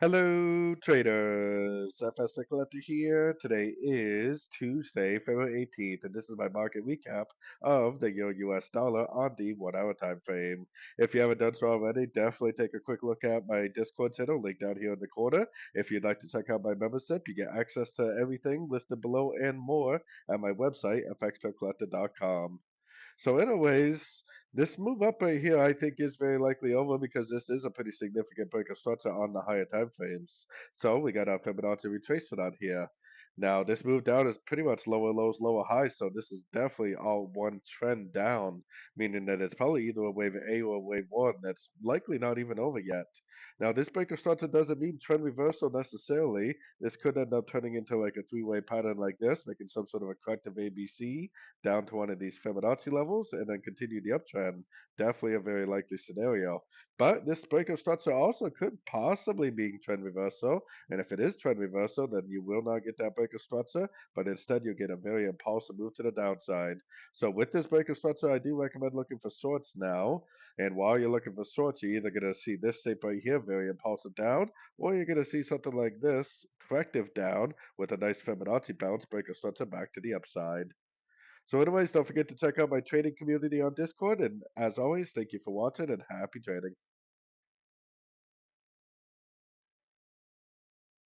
Hello, traders. FX Pip Collector here. Today is Tuesday, February 18th, and this is my market recap of the Euro-US dollar on the 1 hour time frame. If you haven't done so already, definitely take a quick look at my Discord channel, link down here in the corner. If you'd like to check out my membership, you get access to everything listed below and more at my website, fxpipcollector.com. So, anyways, this move up right here, I think, is very likely over because this is a pretty significant break of structure on the higher time frames. So, we got our Fibonacci retracement out here. Now, this move down is pretty much lower lows, lower highs. So, this is definitely all one trend down, meaning that it's probably either a wave A or a wave one that's likely not even over yet. Now, this break of structure doesn't mean trend reversal necessarily. This could end up turning into like a three-way pattern like this, making some sort of a corrective ABC down to one of these Fibonacci levels and then continue the uptrend. Definitely a very likely scenario. But this break of structure also could possibly be trend reversal. And if it is trend reversal, then you will not get that break of structure, but instead you get a very impulsive move to the downside. So with this break of structure, I do recommend looking for shorts now. And while you're looking for shorts, you're either going to see this shape right here, very impulsive down, or you're going to see something like this, corrective down, with a nice Fibonacci bounce, break of structure back to the upside. So anyways, don't forget to check out my trading community on Discord. And as always, thank you for watching and happy trading.